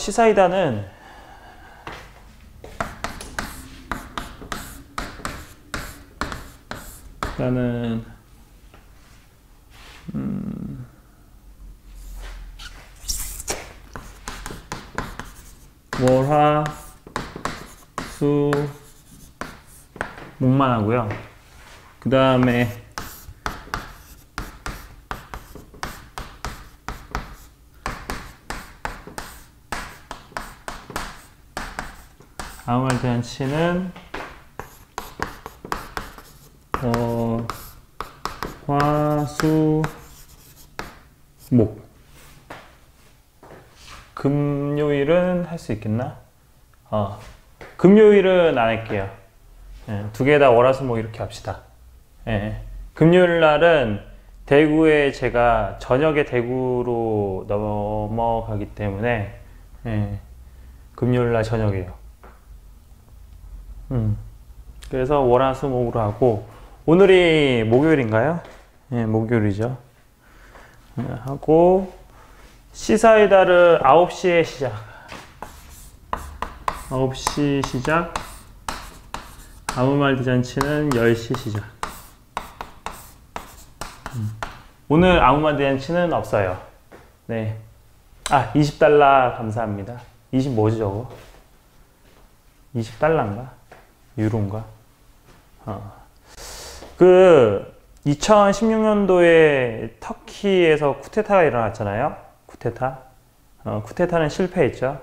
시사이다는 나는 월, 화, 수, 목만 하고요. 그 다음에 아무 말 대잔치는 화, 수, 목. 금요일은 할 수 있겠나? 금요일은 안 할게요. 두 개 다 월화수목 이렇게 합시다. 금요일 날은 대구에 제가 저녁에 대구로 넘어가기 때문에 금요일 날 저녁이에요. 그래서 월화수목으로 하고, 오늘이 목요일인가요? 목요일이죠. 하고 시사이다를 9시에 시작. 9시 시작. 아무 말 대잔치는 10시 시작. 오늘 아무 말 대잔치는 없어요. 네. 20달러 감사합니다. 20 뭐지 저거? 20달러인가? 유로인가? 2016년도에 터키에서 쿠데타가 일어났잖아요. 쿠데타는 실패했죠.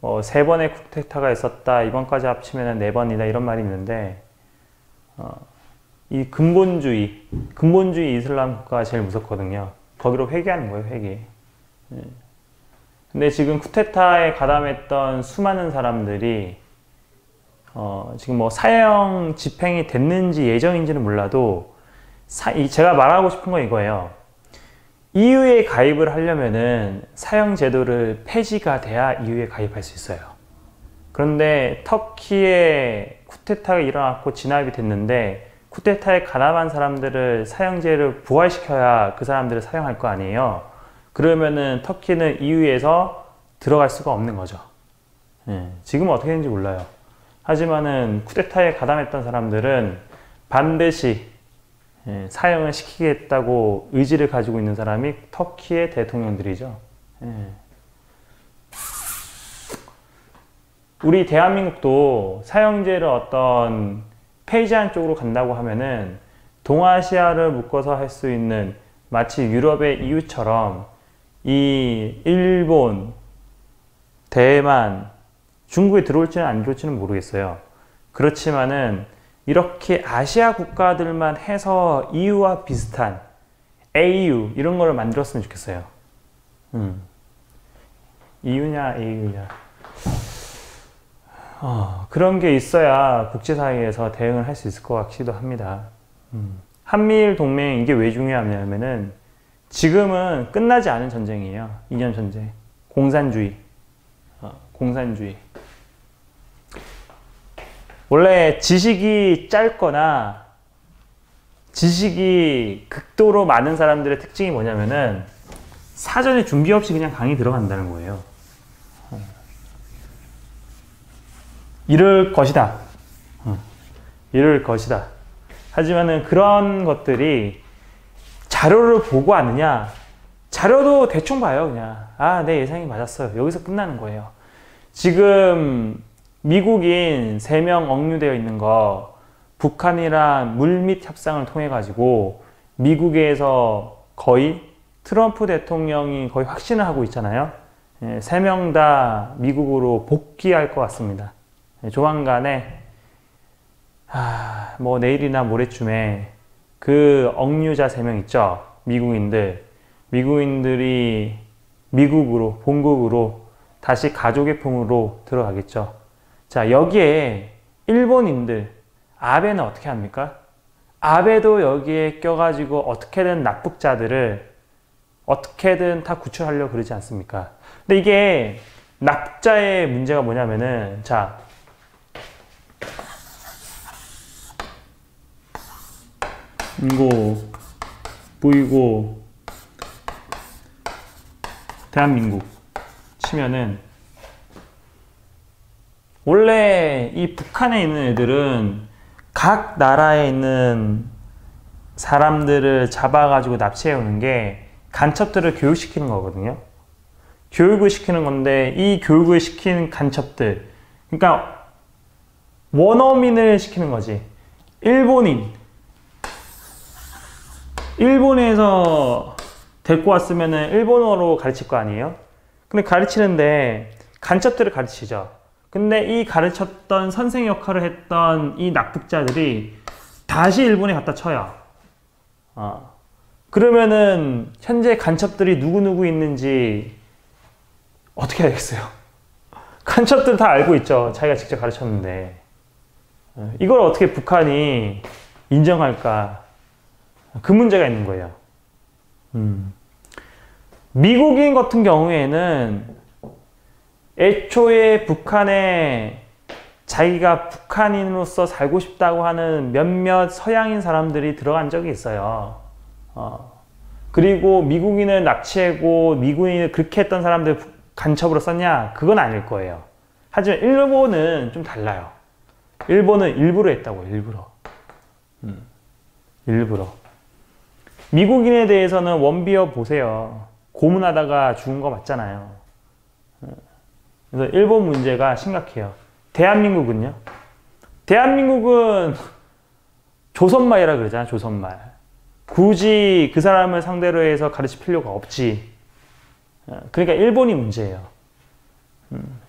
3번의 쿠데타가 있었다. 이번까지 합치면 4번이다. 이런 말이 있는데, 이 근본주의 이슬람 국가가 제일 무섭거든요. 거기로 회귀하는 거예요, 회귀. 근데 지금 쿠데타에 가담했던 수많은 사람들이 지금 뭐 사형 집행이 됐는지 예정인지는 몰라도 제가 말하고 싶은 건 이거예요. EU에 가입을 하려면은 사형 제도를 폐지가 돼야 EU에 가입할 수 있어요. 그런데 터키에 쿠데타가 일어났고 진압이 됐는데, 쿠데타에 가담한 사람들을 사형제를 부활시켜야 그 사람들을 사형할 거 아니에요. 그러면은 터키는 EU에서 들어갈 수가 없는 거죠. 지금은 어떻게 되는지 몰라요. 하지만은 쿠데타에 가담했던 사람들은 반드시 사형을 시키겠다고 의지를 가지고 있는 사람이 터키의 대통령들이죠. 우리 대한민국도 사형제를 어떤 폐지한 쪽으로 간다고 하면은 동아시아를 묶어서 할 수 있는, 마치 유럽의 EU처럼 이 일본, 대만, 중국에 들어올지는 안 들어올지는 모르겠어요. 그렇지만은 이렇게 아시아 국가들만 해서 EU와 비슷한 AU 이런 거를 만들었으면 좋겠어요. EU냐 AU냐 그런 게 있어야 국제사회에서 대응을 할 수 있을 것 같기도 합니다. 한미일 동맹, 이게 왜 중요하냐면은 지금은 끝나지 않은 전쟁이에요. 2년 전쟁. 공산주의. 원래 지식이 짧거나 지식이 극도로 많은 사람들의 특징이 뭐냐면은 사전에 준비 없이 그냥 강의 들어간다는 거예요. 이럴 것이다. 이럴 것이다. 하지만은 그런 것들이 자료를 보고 아느냐? 자료도 대충 봐요, 그냥. 내 예상이 맞았어요. 여기서 끝나는 거예요. 지금 미국인 3명 억류되어 있는 거, 북한이랑 물밑 협상을 통해 가지고 미국에서 거의 트럼프 대통령이 거의 확신을 하고 있잖아요. 3명 다 미국으로 복귀할 것 같습니다. 조만간에 뭐 내일이나 모레쯤에 그 억류자 3명 있죠. 미국인들이 미국으로, 본국으로 다시 가족의 품으로 들어가겠죠. 자, 여기에 일본인들, 아베는 어떻게 합니까? 아베도 여기에 껴가지고 어떻게든 납북자들을 어떻게든 다 구출하려고 그러지 않습니까? 근데 이게 납북자의 문제가 뭐냐면은, 자, 이거 보이고 대한민국 치면은 원래 이 북한에 있는 애들은 각 나라에 있는 사람들을 잡아가지고 납치해 오는 게 간첩들을 교육시키는 거거든요. 교육을 시키는 건데 이 교육을 시킨 간첩들, 그러니까 원어민을 시키는 거지. 일본에서 데리고 왔으면은 일본어로 가르칠 거 아니에요? 근데 가르치는데 간첩들을 가르치죠. 근데 이 가르쳤던 선생 역할을 했던 이 납북자들이 다시 일본에 갖다 쳐요. 그러면은 현재 간첩들이 누구누구 있는지 어떻게 알겠어요? 간첩들 다 알고 있죠. 자기가 직접 가르쳤는데. 이걸 어떻게 북한이 인정할까? 그 문제가 있는 거예요. 미국인 같은 경우에는 애초에 북한에 자기가 북한인으로서 살고 싶다고 하는 몇몇 서양인 사람들이 들어간 적이 있어요. 그리고 미국인을 납치하고 미국인을 그렇게 했던 사람들 간첩으로 썼냐? 그건 아닐 거예요. 하지만 일본은 좀 달라요. 일본은 일부러 했다고, 일부러. 미국인에 대해서는 원비어 보세요. 고문하다가 죽은 거 맞잖아요. 그래서 일본 문제가 심각해요. 대한민국은요? 대한민국은 조선말이라 그러잖아, 조선말. 굳이 그 사람을 상대로 해서 가르칠 필요가 없지. 그러니까 일본이 문제예요.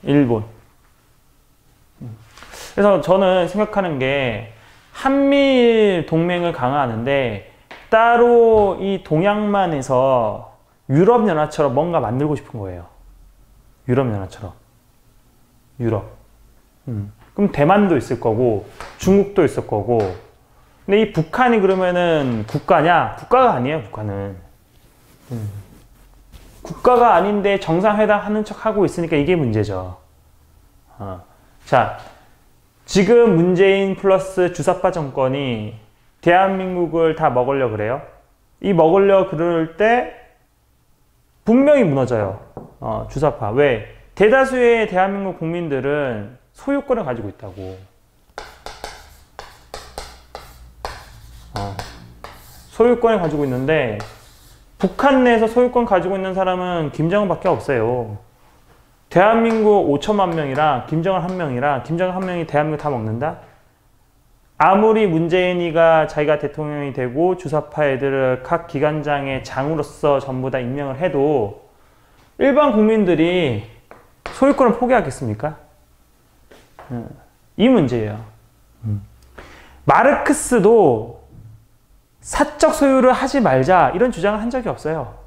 일본. 그래서 저는 생각하는 게 한미일 동맹을 강화하는데 따로 이 동양만 해서 유럽연합처럼 뭔가 만들고 싶은 거예요. 유럽연합처럼. 유럽. 그럼 대만도 있을 거고 중국도 있을 거고. 근데 이 북한이 그러면은 국가냐? 국가가 아니에요, 북한은. 국가가 아닌데 정상회담 하는 척 하고 있으니까 이게 문제죠. 자, 지금 문재인 플러스 주사파 정권이 대한민국을 다 먹으려고 그래요. 이 먹으려고 그럴 때 분명히 무너져요. 주사파. 왜? 대다수의 대한민국 국민들은 소유권을 가지고 있다고. 소유권을 가지고 있는데 북한 내에서 소유권 가지고 있는 사람은 김정은밖에 없어요. 대한민국 5천만 명이랑 김정은 한 명이랑 김정은 한 명이 대한민국 다 먹는다? 아무리 문재인이가 자기가 대통령이 되고 주사파 애들을 각 기관장의 장으로서 전부 다 임명을 해도 일반 국민들이 소유권을 포기하겠습니까? 이 문제예요. 마르크스도 사적 소유를 하지 말자 이런 주장을 한 적이 없어요.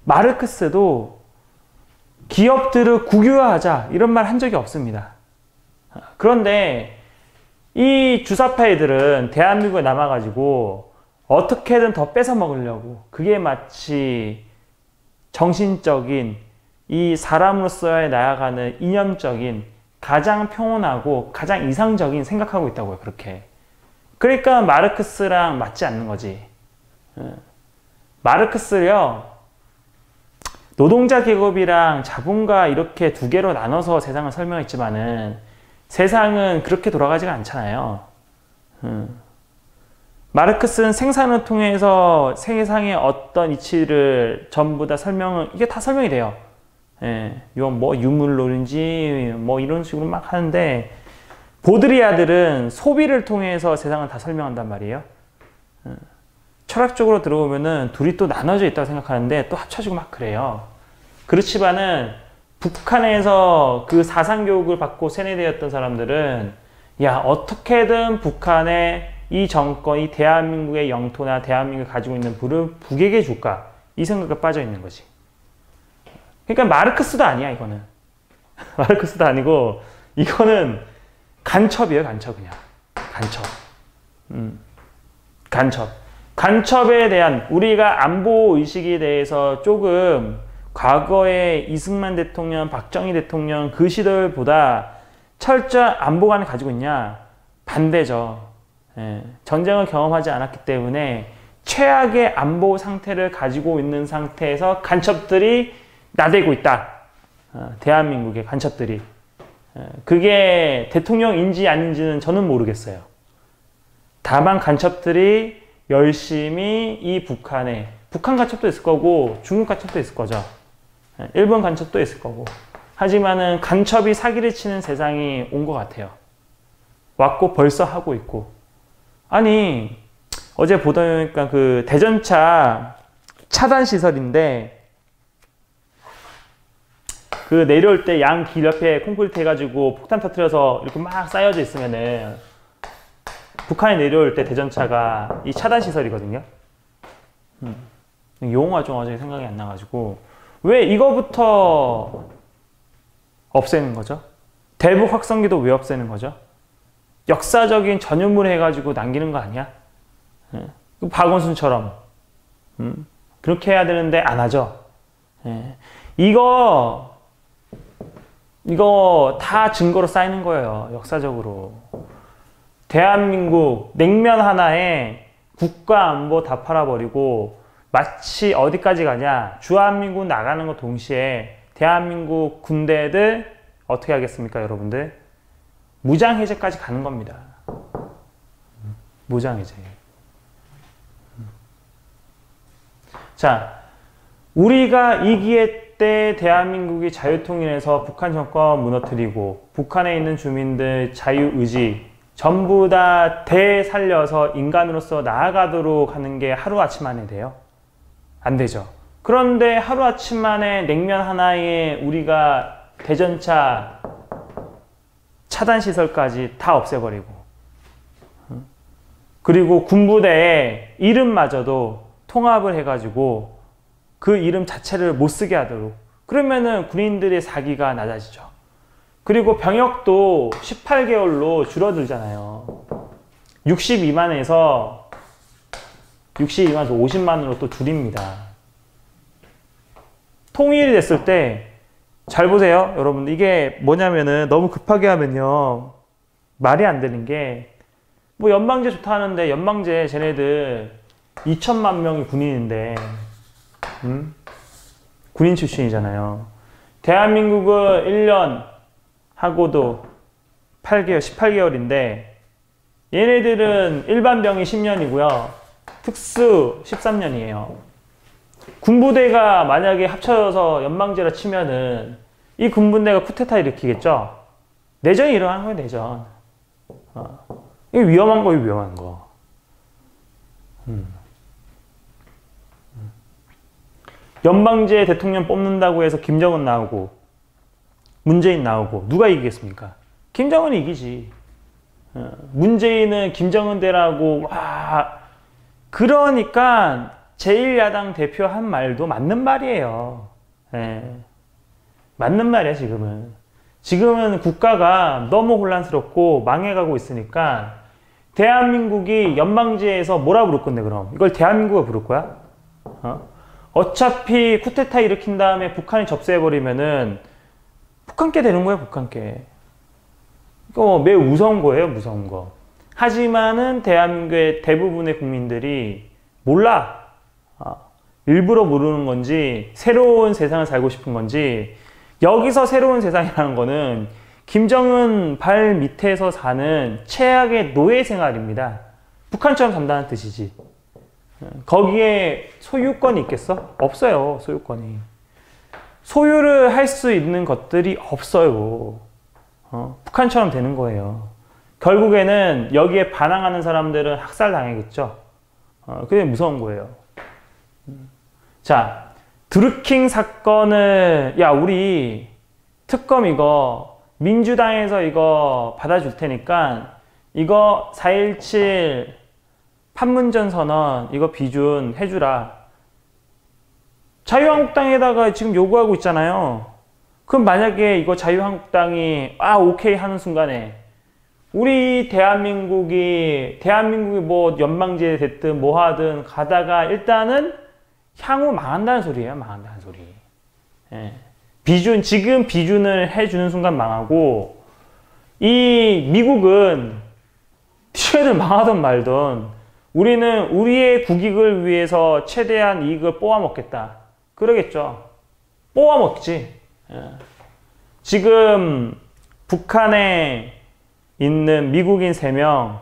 마르크스도 기업들을 국유화하자 이런 말 한 적이 없습니다. 그런데 이 주사파 애들은 대한민국에 남아가지고 어떻게든 더 뺏어 먹으려고, 그게 마치 정신적인 이 사람으로서의 나아가는 이념적인 가장 평온하고 가장 이상적인 생각하고 있다고요. 그렇게. 그러니까 마르크스랑 맞지 않는 거지. 마르크스요, 노동자 계급이랑 자본가 이렇게 두 개로 나눠서 세상을 설명했지만은 세상은 그렇게 돌아가지가 않잖아요. 마르크스는 생산을 통해서 세상의 어떤 이치를 전부 다 이게 다 설명이 돼요. 예, 이건 뭐 유물론인지 뭐 이런 식으로 막 하는데, 보드리아들은 소비를 통해서 세상을 다 설명한단 말이에요. 철학적으로 들어보면은 둘이 또 나눠져 있다고 생각하는데 또 합쳐지고 막 그래요. 그렇지만은 북한에서 그 사상교육을 받고 세뇌되었던 사람들은 야, 어떻게든 북한의 이 정권이 대한민국의 영토나 대한민국이 가지고 있는 부를 북에게 줄까, 이 생각에 빠져 있는 거지. 그러니까 마르크스도 아니야, 이거는. 마르크스도 아니고 이거는 간첩이에요, 간첩. 그냥 간첩. 간첩. 간첩에 대한 우리가 안보 의식에 대해서 조금 과거에 이승만 대통령, 박정희 대통령 그 시절보다 철저한 안보관을 가지고 있냐? 반대죠. 예, 전쟁을 경험하지 않았기 때문에 최악의 안보 상태를 가지고 있는 상태에서 간첩들이 나대고 있다. 대한민국의 간첩들이. 그게 대통령인지 아닌지는 저는 모르겠어요. 다만 간첩들이 열심히 이 북한 간첩도 있을 거고 중국 간첩도 있을 거죠. 일본 간첩도 있을 거고. 하지만은 간첩이 사기를 치는 세상이 온 것 같아요. 왔고 벌써 하고 있고. 아니 어제 보니까 그 대전차 차단 시설인데 그 내려올 때 양 길 옆에 콘크리트 해가지고 폭탄 터뜨려서 이렇게 막 쌓여져 있으면은 북한에 내려올 때 대전차가 이 차단 시설이거든요. 용어가 좀 어제 생각이 안 나가지고 왜 이거부터 없애는 거죠? 대북 확성기도 왜 없애는 거죠? 역사적인 전유물 해가지고 남기는 거 아니야? 박원순처럼 그렇게 해야 되는데 안 하죠. 이거 다 증거로 쌓이는 거예요. 역사적으로. 대한민국 냉면 하나에 국가 안보 다 팔아버리고 마치 어디까지 가냐. 주한민국 나가는 거 동시에 대한민국 군대들 어떻게 하겠습니까, 여러분들? 무장해제까지 가는 겁니다. 무장해제. 자, 우리가 이 기회 때 대한민국이 자유통일해서 북한 정권 무너뜨리고 북한에 있는 주민들 자유의지 전부 다 되살려서 인간으로서 나아가도록 하는 게 하루아침 만에 돼요? 안 되죠. 그런데 하루아침 만에 냉면 하나에 우리가 대전차 차단시설까지 다 없애버리고 그리고 군부대의 이름마저도 통합을 해가지고 그 이름 자체를 못 쓰게 하도록. 그러면은 군인들의 사기가 낮아지죠. 그리고 병역도 18개월로 줄어들잖아요. 62만에서 50만으로 또 줄입니다. 통일이 됐을 때 잘 보세요, 여러분들. 이게 뭐냐면은 너무 급하게 하면요 말이 안 되는 게 뭐 연방제 좋다 하는데 연방제 쟤네들 2천만 명이 군인인데 군인 출신이잖아요. 대한민국은 1년 하고도 8개월, 18개월인데 얘네들은 일반병이 10년이고요. 특수 13년이에요. 군부대가 만약에 합쳐져서 연방제라 치면은 이 군부대가 쿠데타 일으키겠죠? 내전이 일어나는 거예요, 내전. 이게 위험한 거예요, 위험한 거. 연방제 대통령 뽑는다고 해서 김정은 나오고 문재인 나오고 누가 이기겠습니까? 김정은이 이기지. 문재인은 김정은 대라고 와. 그러니까 제1야당 대표 한 말도 맞는 말이에요. 맞는 말이야 지금은. 지금은 국가가 너무 혼란스럽고 망해가고 있으니까 대한민국이 연방제에서 뭐라 부를 건데 그럼? 이걸 대한민국가 부를 거야? 어차피 쿠데타 일으킨 다음에 북한이 접수해버리면은 북한께 되는 거예요, 북한께. 이거 매우 무서운 거예요, 무서운 거. 하지만은 대한민국의 대부분의 국민들이 몰라. 일부러 모르는 건지 새로운 세상을 살고 싶은 건지. 여기서 새로운 세상이라는 거는 김정은 발 밑에서 사는 최악의 노예 생활입니다. 북한처럼 산다는 뜻이지. 거기에 소유권이 있겠어? 없어요, 소유권이. 소유를 할 수 있는 것들이 없어요. 북한처럼 되는 거예요. 결국에는 여기에 반항하는 사람들은 학살당하겠죠. 그게 무서운 거예요. 자, 드루킹 사건을 야 우리 특검 이거 민주당에서 이거 받아줄 테니까 이거 4.17 판문점 선언 이거 비준 해주라. 자유한국당에다가 지금 요구하고 있잖아요. 그럼 만약에 이거 자유한국당이 오케이 하는 순간에 우리 대한민국이 뭐 연방제 됐든 뭐 하든 가다가 일단은 향후 망한다는 소리예요. 망한다는 소리. 지금 비준을 해주는 순간 망하고 이 미국은 니네들 망하든 말든 우리는 우리의 국익을 위해서 최대한 이익을 뽑아먹겠다. 그러겠죠. 뽑아먹지. 지금 북한에 있는 미국인 3명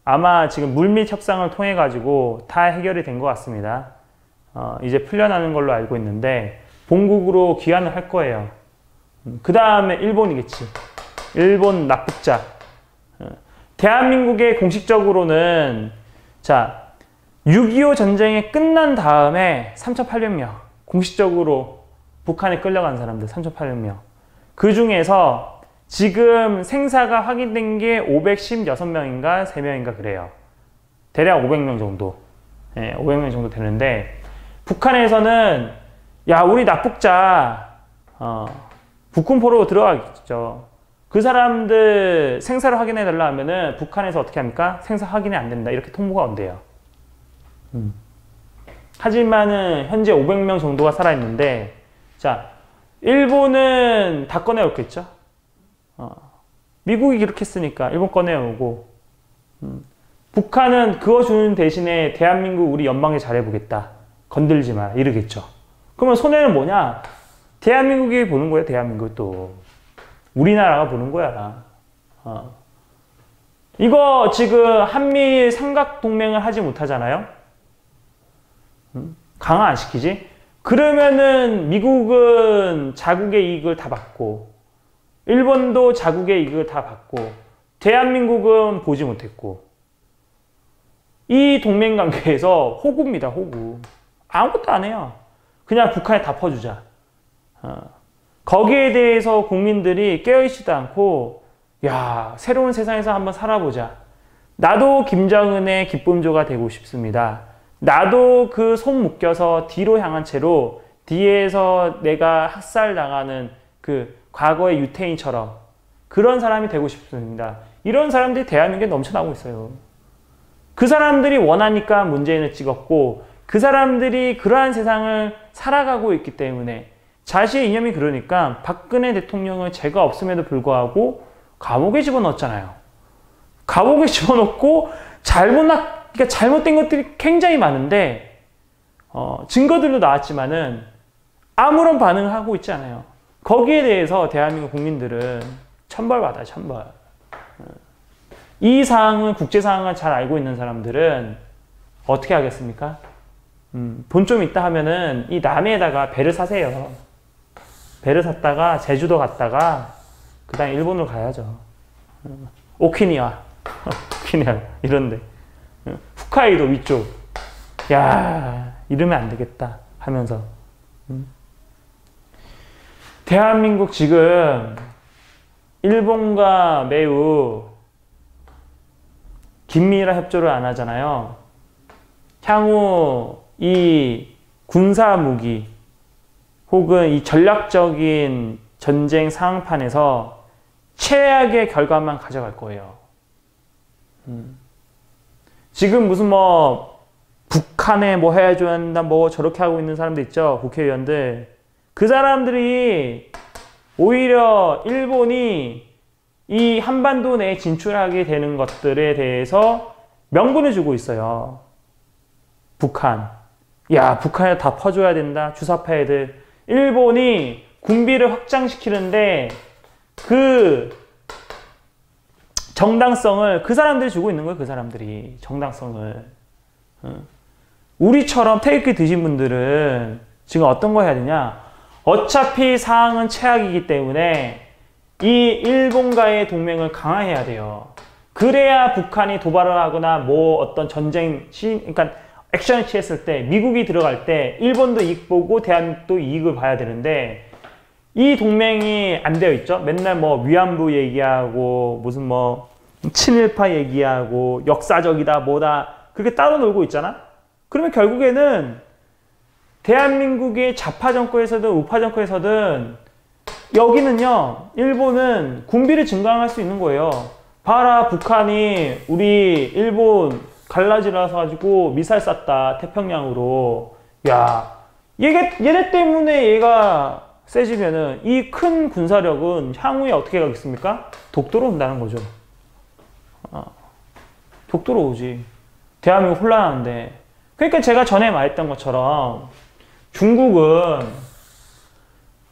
아마 지금 물밑 협상을 통해 가지고 다 해결이 된 것 같습니다. 이제 풀려나는 걸로 알고 있는데 본국으로 귀환을 할 거예요. 그 다음에 일본이겠지. 일본 납북자. 대한민국의 공식적으로는 자 6.25 전쟁이 끝난 다음에 3,800명 공식적으로 북한에 끌려간 사람들 3,800명. 그 중에서 지금 생사가 확인된 게 516명인가 3명인가 그래요. 대략 500명 정도. 500명 정도 되는데 북한에서는 야 우리 납북자 북군포로 들어가겠죠. 그 사람들 생사를 확인해 달라 하면은 북한에서 어떻게 합니까? 생사 확인이 안 된다 이렇게 통보가 온대요. 하지만은 현재 500명 정도가 살아있는데 자 일본은 다 꺼내오겠죠. 미국이 이렇게 했으니까 일본 꺼내오고 북한은 그거 주는 대신에 대한민국 우리 연방에 잘해보겠다. 건들지 마라 이러겠죠. 그러면 손해는 뭐냐? 대한민국이 보는 거야. 대한민국 또 우리나라가 보는 거야. 이거 지금 한미 삼각동맹을 하지 못하잖아요. 강화 안 시키지? 그러면은 미국은 자국의 이익을 다 받고 일본도 자국의 이익을 다 받고 대한민국은 보지 못했고 이 동맹관계에서 호구입니다. 호구. 아무것도 안 해요. 그냥 북한에 다 퍼주자. 거기에 대해서 국민들이 깨어있지도 않고 야 새로운 세상에서 한번 살아보자. 나도 김정은의 기쁨조가 되고 싶습니다. 나도 그 손 묶여서 뒤로 향한 채로 뒤에서 내가 학살당하는 그 과거의 유태인처럼 그런 사람이 되고 싶습니다. 이런 사람들이 대한민국에 넘쳐나고 있어요. 그 사람들이 원하니까 문재인을 찍었고 그 사람들이 그러한 세상을 살아가고 있기 때문에 자신의 이념이 그러니까 박근혜 대통령을 죄가 없음에도 불구하고 감옥에 집어넣었잖아요. 감옥에 집어넣고 그러니까 잘못된 것들이 굉장히 많은데 증거들도 나왔지만은 아무런 반응을 하고 있지 않아요. 거기에 대해서 대한민국 국민들은 천벌받아요. 천벌. 이 사항은 국제사항을 잘 알고 있는 사람들은 어떻게 하겠습니까? 돈 좀 있다 하면은 이 남해에다가 배를 사세요. 배를 샀다가 제주도 갔다가 그 다음에 일본으로 가야죠. 오키니와 오키니와 이런데 홋카이도 위쪽 야 이러면 안 되겠다 하면서 대한민국 지금 일본과 매우 긴밀한 협조를 안 하잖아요. 향후 이 군사 무기 혹은 이 전략적인 전쟁 상황판에서 최악의 결과만 가져갈 거예요. 지금 무슨 뭐 북한에 뭐 해줘야 한다 뭐 저렇게 하고 있는 사람들 있죠. 국회의원들. 그 사람들이 오히려 일본이 이 한반도 내에 진출하게 되는 것들에 대해서 명분을 주고 있어요. 북한. 야, 북한에 다 퍼줘야 된다. 주사파 애들. 일본이 군비를 확장시키는데 그 정당성을 그 사람들이 주고 있는 거예요. 그 사람들이. 정당성을. 우리처럼 태극기 드신 분들은 지금 어떤 거 해야 되냐. 어차피 상황은 최악이기 때문에 이 일본과의 동맹을 강화해야 돼요. 그래야 북한이 도발을 하거나 뭐 어떤 그러니까 액션을 취했을 때 미국이 들어갈 때 일본도 이익 보고 대한민국도 이익을 봐야 되는데 이 동맹이 안 되어 있죠. 맨날 뭐 위안부 얘기하고 무슨 뭐 친일파 얘기하고 역사적이다 뭐다 그렇게 따로 놀고 있잖아. 그러면 결국에는 대한민국의 좌파 정권에서든 우파 정권에서든 여기는요 일본은 군비를 증강할 수 있는 거예요. 봐라 북한이 우리 일본 갈라지라서 가지고 미사일 쐈다 태평양으로. 야 얘네 때문에 얘가 세지면은 이 큰 군사력은 향후에 어떻게 가겠습니까? 독도로 온다는 거죠. 독도로 오지. 대한민국 혼란한데. 그러니까 제가 전에 말했던 것처럼 중국은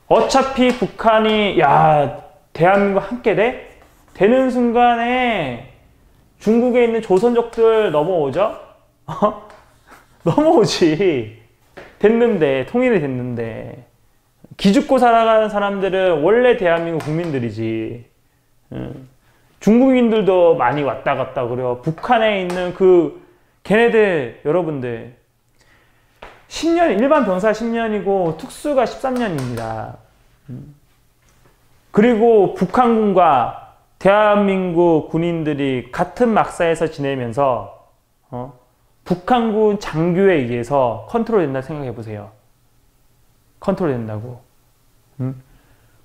어차피 북한이 야 대한민국 함께 돼? 되는 순간에 중국에 있는 조선족들 넘어오죠? 넘어오지. 됐는데, 통일이 됐는데. 기죽고 살아가는 사람들은 원래 대한민국 국민들이지. 중국인들도 많이 왔다 갔다 그래요. 북한에 있는 걔네들, 여러분들. 10년, 일반 병사 10년이고 특수가 13년입니다. 그리고 북한군과 대한민국 군인들이 같은 막사에서 지내면서 북한군 장교에 의해서 컨트롤 된다 생각해 보세요. 컨트롤 된다고.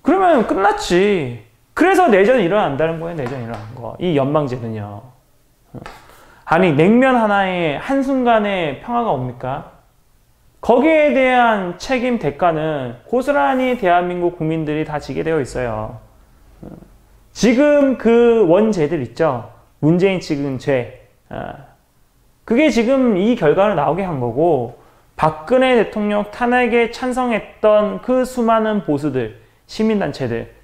그러면 끝났지. 그래서 내전이 일어난다는 거예요. 내전이 일어난 거. 이 연방제는요. 아니 냉면 하나에 한순간에 평화가 옵니까? 거기에 대한 책임 대가는 고스란히 대한민국 국민들이 다 지게 되어 있어요. 지금 그 원죄들 있죠. 문재인 찍은 죄. 그게 지금 이 결과를 나오게 한 거고 박근혜 대통령 탄핵에 찬성했던 그 수많은 보수들, 시민단체들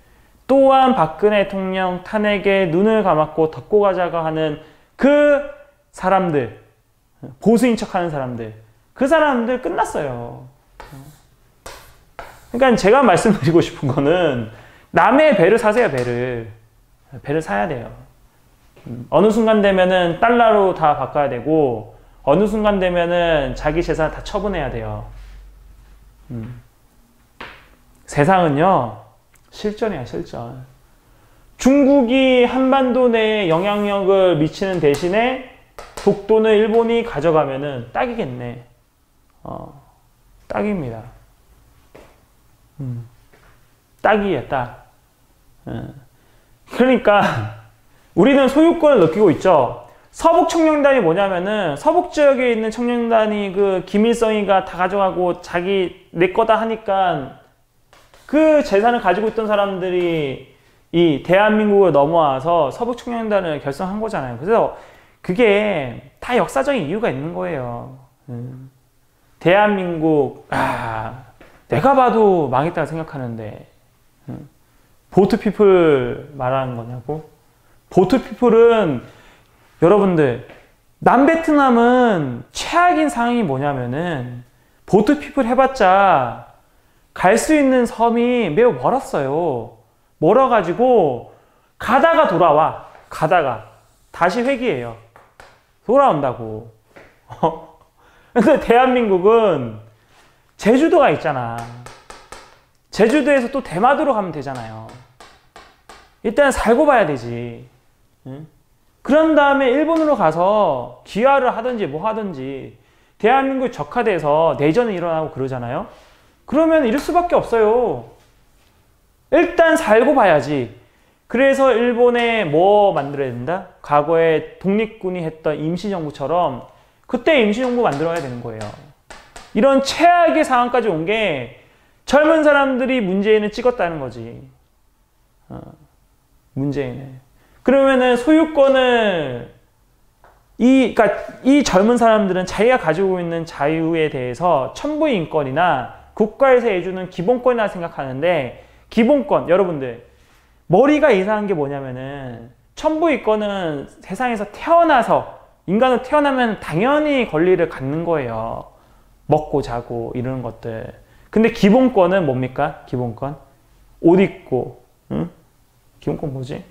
또한 박근혜 대통령 탄핵에 눈을 감았고 덮고 가자고 하는 그 사람들, 보수인 척하는 사람들 그 사람들 끝났어요. 그러니까 제가 말씀드리고 싶은 거는 남의 배를 사세요. 배를 사야 돼요. 어느 순간 되면은 달러로 다 바꿔야 되고 어느 순간 되면은 자기 재산 다 처분해야 돼요. 세상은요 실전이야 실전. 중국이 한반도 내에 영향력을 미치는 대신에 독도는 일본이 가져가면은 딱이겠네. 딱입니다. 딱이에요, 딱. 그러니까 우리는 소유권을 느끼고 있죠. 서북 청년단이 뭐냐면은 서북 지역에 있는 청년단이 그 김일성이가 다 가져가고 자기 내 거다 하니까 그 재산을 가지고 있던 사람들이 이 대한민국을 넘어와서 서북 청년단을 결성한 거잖아요. 그래서 그게 다 역사적인 이유가 있는 거예요. 대한민국 내가 봐도 망했다고 생각하는데 보트피플 말하는 거냐고? 보트피플은 여러분들 남베트남은 최악인 상황이 뭐냐면은 보트피플 해봤자 갈 수 있는 섬이 매우 멀었어요. 멀어가지고 가다가 돌아와. 가다가 다시 회귀해요. 돌아온다고. 근데 대한민국은 제주도가 있잖아. 제주도에서 또 대마도로 가면 되잖아요. 일단 살고 봐야 되지. 응? 그런 다음에 일본으로 가서 귀화를 하든지 뭐 하든지 대한민국 적화돼서 내전이 일어나고 그러잖아요. 그러면 이럴 수밖에 없어요. 일단 살고 봐야지. 그래서 일본에 뭐 만들어야 된다? 과거에 독립군이 했던 임시정부처럼 그때 임시정부 만들어야 되는 거예요. 이런 최악의 상황까지 온 게 젊은 사람들이 문재인을 찍었다는 거지. 문재인을. 그러면은 소유권을 그러니까 이 젊은 사람들은 자기가 가지고 있는 자유에 대해서 천부인권이나 국가에서 해주는 기본권이라 생각하는데 기본권, 여러분들 머리가 이상한 게 뭐냐면은 천부인권은 세상에서 태어나서 인간으로 태어나면 당연히 권리를 갖는 거예요. 먹고 자고 이런 것들. 근데 기본권은 뭡니까? 기본권? 옷 입고, 응? 기본권 뭐지?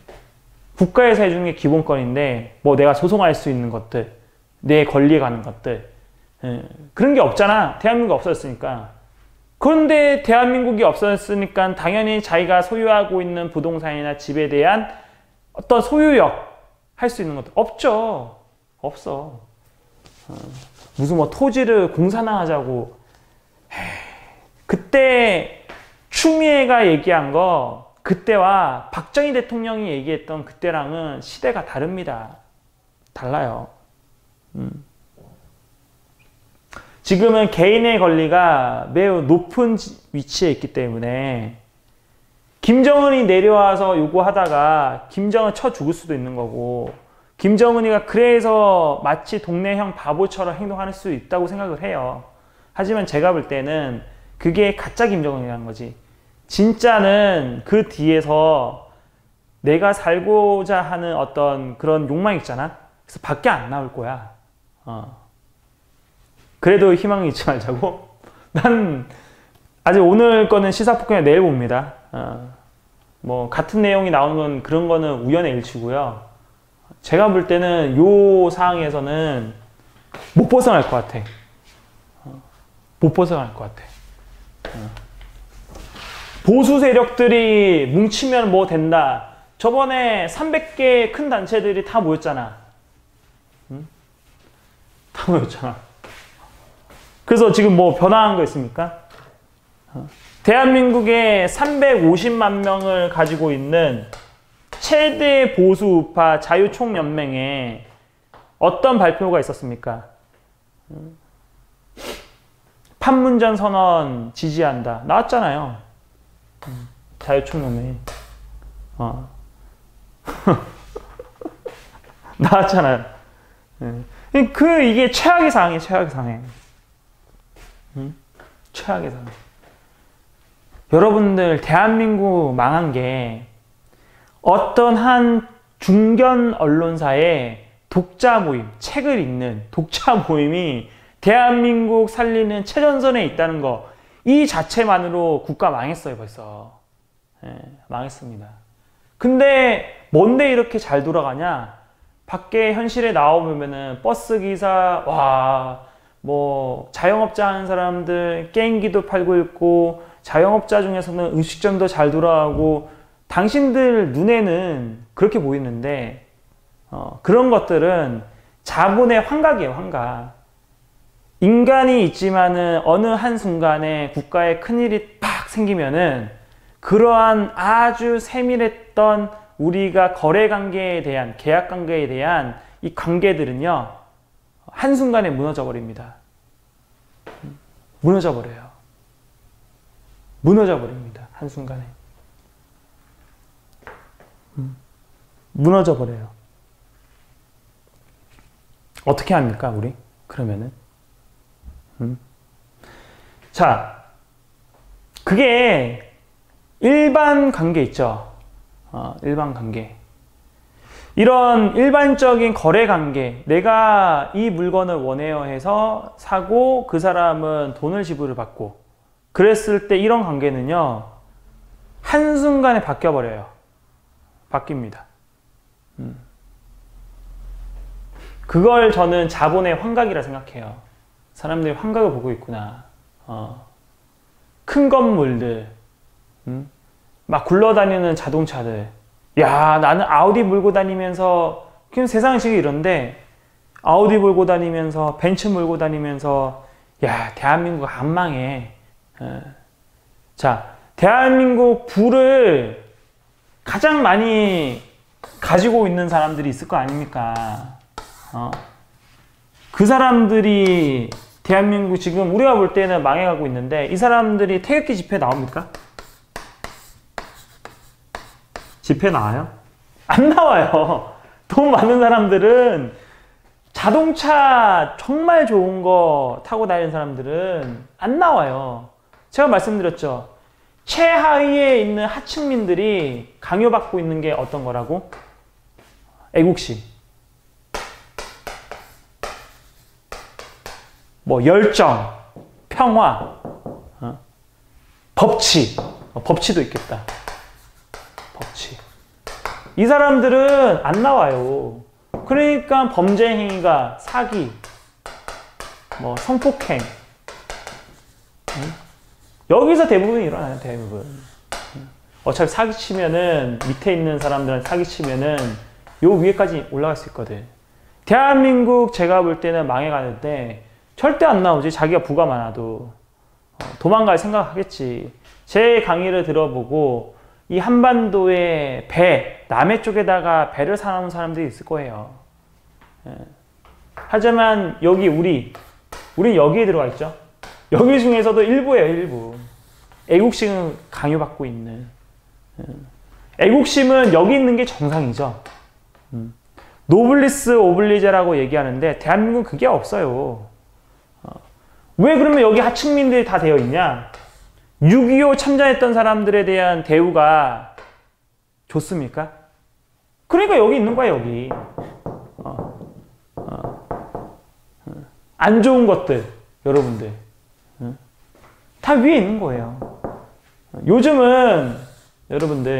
국가에서 해주는 게 기본권인데 뭐 내가 소송할 수 있는 것들, 내 권리에 가는 것들 그런 게 없잖아. 대한민국 없었으니까. 그런데 대한민국이 없었으니까 당연히 자기가 소유하고 있는 부동산이나 집에 대한 어떤 소유력 할 수 있는 것도 없죠. 없어. 무슨 뭐 토지를 공사나 하자고. 그때 추미애가 얘기한 거 그때와 박정희 대통령이 얘기했던 그때랑은 시대가 다릅니다. 달라요. 지금은 개인의 권리가 매우 높은 위치에 있기 때문에 김정은이 내려와서 요구하다가 김정은 쳐 죽을 수도 있는 거고 김정은이가 그래서 마치 동네형 바보처럼 행동할 수 있다고 생각을 해요. 하지만 제가 볼 때는 그게 가짜 김정은이라는 거지. 진짜는 그 뒤에서 내가 살고자 하는 어떤 그런 욕망이 있잖아. 그래서 밖에 안 나올 거야. 그래도 희망을 잊지 말자고. 난 아직 오늘 거는 시사폭행을 내일 봅니다. 뭐 같은 내용이 나오는 건 그런 거는 우연의 일치고요. 제가 볼 때는 요 상황에서는 못 벗어날 것 같아. 못 벗어날 것 같아. 보수 세력들이 뭉치면 뭐 된다. 저번에 300개 큰 단체들이 다 모였잖아. 응? 다 모였잖아. 그래서 지금 뭐 변화한 거 있습니까? 대한민국에 350만 명을 가지고 있는 최대 보수 우파 자유총연맹에 어떤 발표가 있었습니까? 판문점 선언 지지한다. 나왔잖아요. 자유총연맹. 나왔잖아요. 이게 최악의 상황이에요, 최악의 상황. 최악의 상황. 여러분들, 대한민국 망한 게 어떤 한 중견 언론사의 독자 모임, 책을 읽는 독자 모임이 대한민국 살리는 최전선에 있다는 거, 이 자체만으로 국가 망했어요, 벌써. 망했습니다. 근데 뭔데 이렇게 잘 돌아가냐? 밖에 현실에 나오면은 버스 기사, 뭐 자영업자 하는 사람들 게임기도 팔고 있고, 자영업자 중에서는 음식점도 잘 돌아가고, 당신들 눈에는 그렇게 보이는데 그런 것들은 자본의 환각이에요, 환각. 인간이 있지만은 어느 한순간에 국가에 큰일이 팍 생기면은 그러한 아주 세밀했던 우리가 거래관계에 대한, 계약관계에 대한 이 관계들은요, 한순간에 무너져 버립니다. 무너져 버려요. 무너져 버립니다. 한순간에. 무너져 버려요. 어떻게 합니까, 우리? 그러면은? 자, 그게 일반 관계 있죠. 일반 관계. 이런 일반적인 거래 관계, 내가 이 물건을 원해요 해서 사고 그 사람은 돈을 지불을 받고, 그랬을 때 이런 관계는요, 한순간에 바뀌어버려요. 바뀝니다. 그걸 저는 자본의 환각이라 생각해요. 사람들이 환각을 보고 있구나. 큰 건물들, 막 굴러다니는 자동차들. 야, 나는 아우디 몰고 다니면서, 그냥 세상이 지금 이런데, 아우디 몰고 다니면서, 벤츠 몰고 다니면서, 야, 대한민국 안 망해. 자, 대한민국 부를 가장 많이 가지고 있는 사람들이 있을 거 아닙니까? 그 사람들이 대한민국 지금 우리가 볼 때는 망해가고 있는데, 이 사람들이 태극기 집회 나옵니까? 집회 나와요? 안 나와요. 돈 많은 사람들은, 자동차 정말 좋은 거 타고 다니는 사람들은 안 나와요. 제가 말씀드렸죠. 최하위에 있는 하층민들이 강요받고 있는 게 어떤 거라고? 애국심. 뭐 열정, 평화, 법치. 법치도 있겠다. 법치. 이 사람들은 안 나와요. 그러니까 범죄 행위가 사기, 뭐 성폭행, 여기서 대부분 일어나요. 대부분. 어차피 사기치면은, 밑에 있는 사람들은 사기치면은 요 위에까지 올라갈 수 있거든. 대한민국 제가 볼 때는 망해가는데 절대 안 나오지. 자기가 부가 많아도 도망갈 생각하겠지. 제 강의를 들어보고 이 한반도에 배, 남해 쪽에다가 배를 사놓은 사람들이 있을 거예요. 하지만 여기 우리 여기에 들어가 있죠. 여기 중에서도 일부예요, 일부. 애국심은 강요받고 있는. 애국심은 여기 있는 게 정상이죠. 노블리스 오블리제라고 얘기하는데 대한민국은 그게 없어요. 왜 그러면 여기 하층민들이 다 되어 있냐? 6.25 참전했던 사람들에 대한 대우가 좋습니까? 그러니까 여기 있는 거야, 여기. 안 좋은 것들, 여러분들. 다 위에 있는 거예요. 요즘은, 여러분들,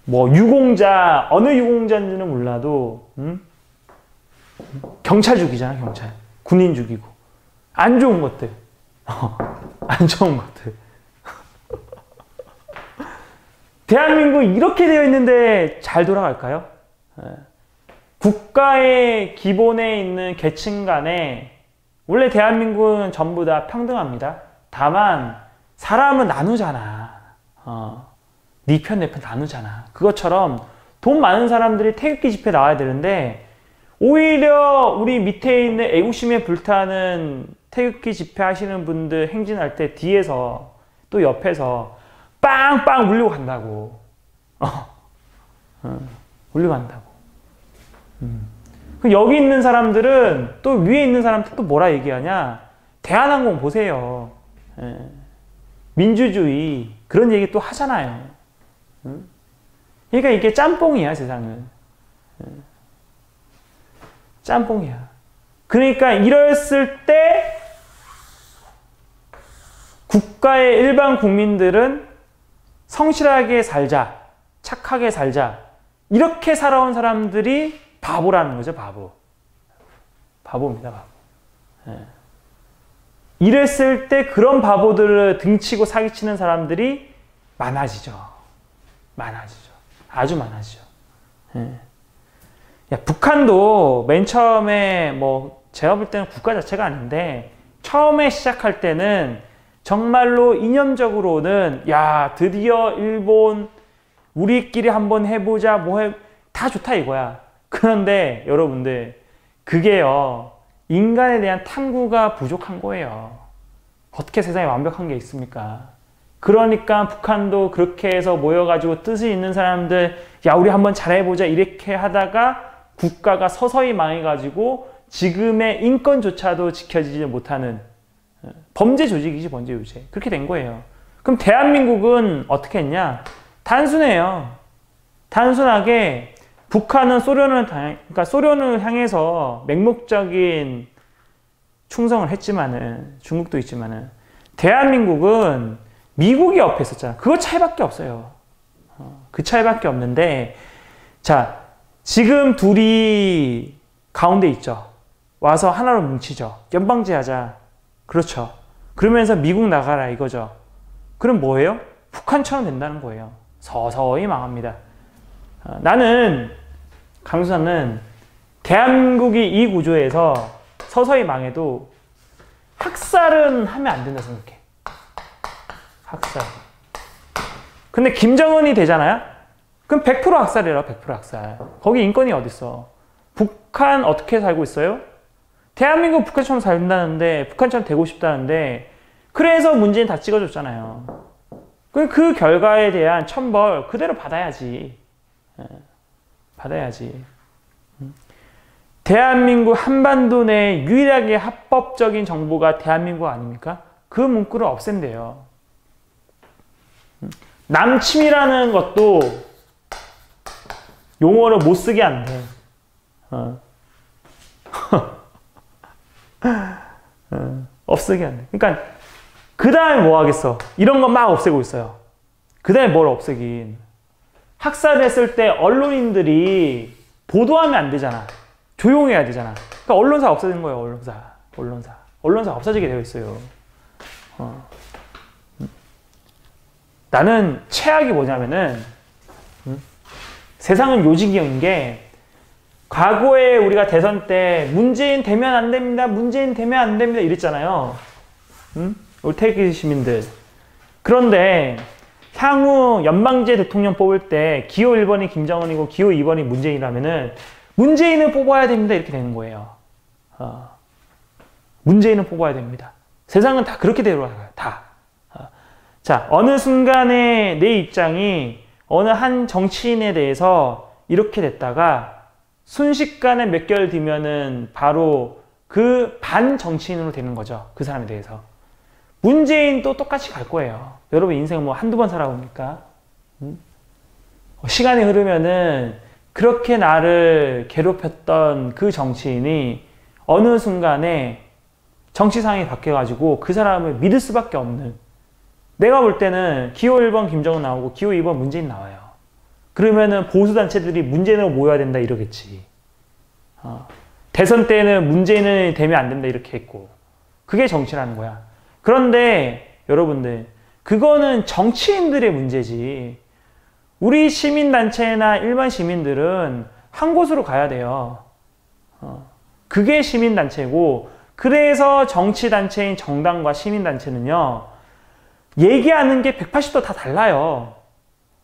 뭐, 유공자, 어느 유공자인지는 몰라도, 경찰 죽이잖아, 경찰. 군인 죽이고. 안 좋은 것들. 안 좋은 것들. 대한민국 이렇게 되어 있는데 잘 돌아갈까요? 국가의 기본에 있는 계층 간에 원래 대한민국은 전부 다 평등합니다. 다만 사람은 나누잖아. 네 편, 내 편 나누잖아. 그것처럼 돈 많은 사람들이 태극기 집회 나와야 되는데 오히려 우리 밑에 있는 애국심에 불타는 태극기 집회 하시는 분들 행진할 때 뒤에서 또 옆에서 빵빵 울리고 간다고. 울리고 간다고. 여기 있는 사람들은 또 위에 있는 사람들 또 뭐라 얘기하냐? 대한항공 보세요. 민주주의 그런 얘기 또 하잖아요. 그러니까 이게 짬뽕이야, 세상은. 짬뽕이야. 그러니까 이랬을 때 국가의 일반 국민들은 성실하게 살자, 착하게 살자, 이렇게 살아온 사람들이 바보라는 거죠, 바보. 바보입니다, 바보. 이랬을 때 그런 바보들을 등치고 사기치는 사람들이 많아지죠. 많아지죠. 아주 많아지죠. 야, 북한도 맨 처음에 뭐 제가 볼 때는 국가 자체가 아닌데 처음에 시작할 때는 정말로 이념적으로는 야, 드디어 일본 우리끼리 한번 해보자, 다 좋다 이거야. 그런데 여러분들 그게요, 인간에 대한 탐구가 부족한 거예요. 어떻게 세상에 완벽한 게 있습니까? 그러니까 북한도 그렇게 해서 모여가지고 뜻이 있는 사람들, 야, 우리 한번 잘해보자 이렇게 하다가 국가가 서서히 망해가지고 지금의 인권조차도 지켜지지 못하는 범죄 조직이지, 범죄 조직. 그렇게 된 거예요. 그럼 대한민국은 어떻게 했냐? 단순해요. 단순하게 북한은 그러니까 소련을 향해서 맹목적인 충성을 했지만은, 중국도 있지만은, 대한민국은 미국이 옆에 있었잖아. 그거 차이밖에 없어요. 그 차이밖에 없는데, 자, 지금 둘이 가운데 있죠. 와서 하나로 뭉치죠. 연방제 하자. 그렇죠. 그러면서 미국 나가라 이거죠. 그럼 뭐예요? 북한처럼 된다는 거예요. 서서히 망합니다. 나는, 강수사는 대한민국이 이 구조에서 서서히 망해도 학살은 하면 안 된다 생각해. 학살. 근데 김정은이 되잖아요? 그럼 100% 학살이라, 100% 학살. 거기 인권이 어딨어? 북한 어떻게 살고 있어요? 대한민국 북한처럼 살다는데, 북한처럼 되고 싶다는데, 그래서 문재인 다 찍어줬잖아요. 그 결과에 대한 천벌 그대로 받아야지. 받아야지. 대한민국 한반도 내 유일하게 합법적인 정부가 대한민국 아닙니까? 그 문구를 없앤대요. 남침이라는 것도 용어를 못 쓰게 안 돼. 없애게 안 돼. 그러니까 그 다음에 뭐 하겠어? 이런 거 막 없애고 있어요. 그 다음에 뭘 없애긴. 학살했을 때 언론인들이 보도하면 안 되잖아. 조용해야 되잖아. 그러니까 언론사 없어지는 거예요. 언론사 없어지게 되어 있어요. 나는 최악이 뭐냐면은, 세상은 요지경인 게, 과거에 우리가 대선 때 문재인 되면 안 됩니다, 문재인 되면 안 됩니다 이랬잖아요. 우리 태극기 시민들. 그런데 향후 연방제 대통령 뽑을 때 기호 1번이 김정은이고 기호 2번이 문재인이라면은 문재인을 뽑아야 됩니다 이렇게 되는 거예요. 문재인을 뽑아야 됩니다. 세상은 다 그렇게 되어가요. 다. 자, 어느 순간에 내 입장이 어느 한 정치인에 대해서 이렇게 됐다가 순식간에 몇 개월 뒤면은 바로 그 반 정치인으로 되는 거죠. 그 사람에 대해서. 문재인도 똑같이 갈 거예요. 여러분 인생 뭐 한두 번 살아봅니까? 시간이 흐르면은 그렇게 나를 괴롭혔던 그 정치인이 어느 순간에 정치 상황이 바뀌어가지고 그 사람을 믿을 수밖에 없는, 내가 볼 때는 기호 1번 김정은 나오고 기호 2번 문재인 나와요. 그러면은 보수단체들이 문재인으로 모여야 된다 이러겠지. 대선 때는 문재인이 되면 안 된다 이렇게 했고, 그게 정치라는 거야. 그런데 여러분들, 그거는 정치인들의 문제지. 우리 시민단체나 일반 시민들은 한 곳으로 가야 돼요. 그게 시민단체고, 그래서 정치단체인 정당과 시민단체는요, 얘기하는 게 180도 다 달라요.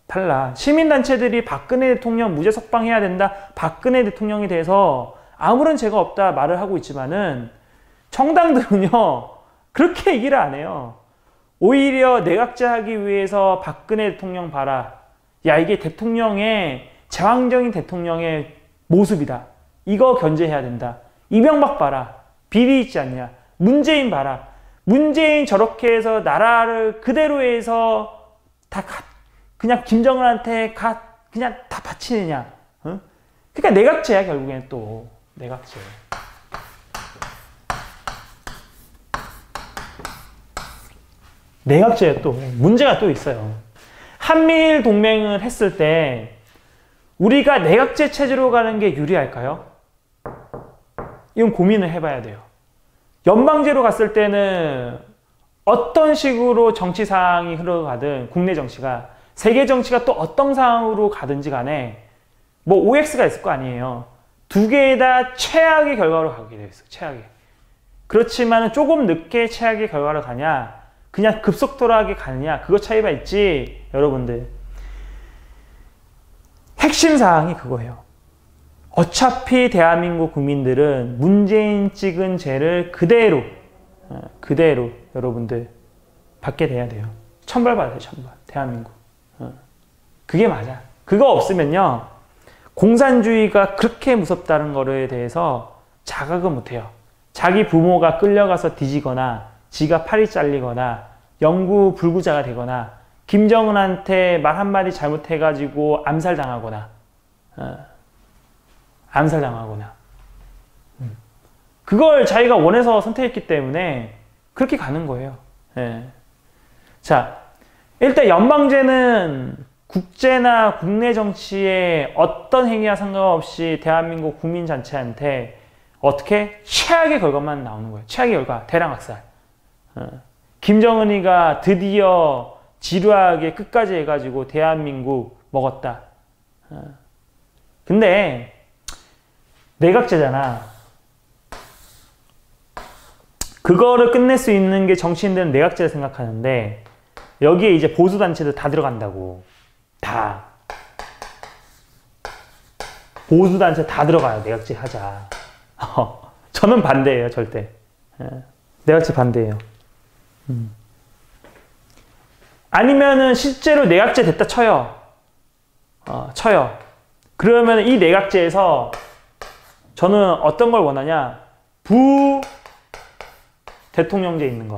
달라. 시민단체들이 박근혜 대통령 무죄 석방해야 된다, 박근혜 대통령에 대해서 아무런 죄가 없다 말을 하고 있지만은, 정당들은요 그렇게 얘기를 안 해요. 오히려 내각제하기 위해서 박근혜 대통령 봐라, 야 이게 대통령의, 제왕적인 대통령의 모습이다, 이거 견제해야 된다. 이명박 봐라, 비리 있지 않냐. 문재인 봐라, 문재인 저렇게 해서 나라를 그대로 해서 다 그냥 김정은한테 그냥 다 바치느냐. 어? 그러니까 내각제야. 결국엔 또 내각제. 내각제에 또 문제가 또 있어요. 한미일 동맹을 했을 때 우리가 내각제 체제로 가는 게 유리할까요? 이건 고민을 해봐야 돼요. 연방제로 갔을 때는 어떤 식으로 정치 상황이 흘러가든, 국내 정치가, 세계 정치가 또 어떤 상황으로 가든지 간에 뭐 OX가 있을 거 아니에요. 두 개 다 최악의 결과로 가게 되어 있어요. 최악의. 그렇지만 조금 늦게 최악의 결과로 가냐, 그냥 급속도로하게 가느냐, 그거 차이가 있지. 여러분들, 핵심 사항이 그거예요. 어차피 대한민국 국민들은 문재인 찍은 죄를 그대로 여러분들 받게 돼야 돼요. 천벌받아야 돼요. 천벌. 대한민국. 그게 맞아. 그거 없으면요, 공산주의가 그렇게 무섭다는 거에 대해서 자각을 못해요. 자기 부모가 끌려가서 뒤지거나, 지가 팔이 잘리거나, 영구 불구자가 되거나, 김정은한테 말 한마디 잘못해가지고 암살당하거나, 그걸 자기가 원해서 선택했기 때문에 그렇게 가는 거예요. 예. 자, 일단 연방제는 국제나 국내 정치에 어떤 행위와 상관없이 대한민국 국민 전체한테 어떻게 최악의 결과만 나오는 거예요. 최악의 결과, 대량학살. 김정은이가 드디어 지루하게 끝까지 해가지고 대한민국 먹었다. 근데 내각제잖아. 그거를 끝낼 수 있는 게 정치인들은 내각제를 생각하는데, 여기에 이제 보수단체들 다 들어간다고. 다. 보수단체 다 들어가요. 내각제 하자. 저는 반대예요. 절대. 내각제 반대예요. 아니면은 실제로 내각제 됐다 쳐요. 쳐요. 그러면 이 내각제에서 저는 어떤 걸 원하냐? 대통령제 있는 거.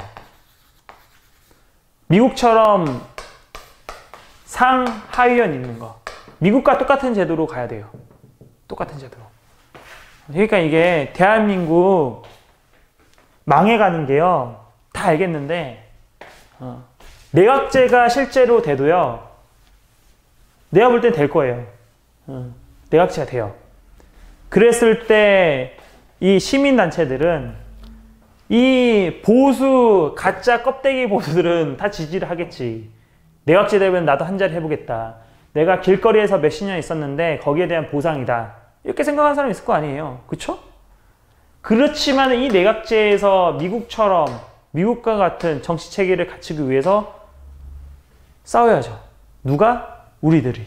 미국처럼 상하위원 있는 거. 미국과 똑같은 제도로 가야 돼요. 똑같은 제도로. 그러니까 이게 대한민국 망해가는 게요, 다 알겠는데, 내각제가 실제로 돼도요, 내가 볼 땐 될 거예요. 내각제가 돼요. 그랬을 때 이 시민단체들은, 이 보수, 가짜 껍데기 보수들은 다 지지를 하겠지. 내각제 되면 나도 한 자리 해보겠다. 내가 길거리에서 몇십 년 있었는데 거기에 대한 보상이다. 이렇게 생각하는 사람이 있을 거 아니에요. 그쵸? 그렇지만 이 내각제에서 미국처럼, 미국과 같은 정치 체계를 갖추기 위해서 싸워야죠. 누가? 우리들이.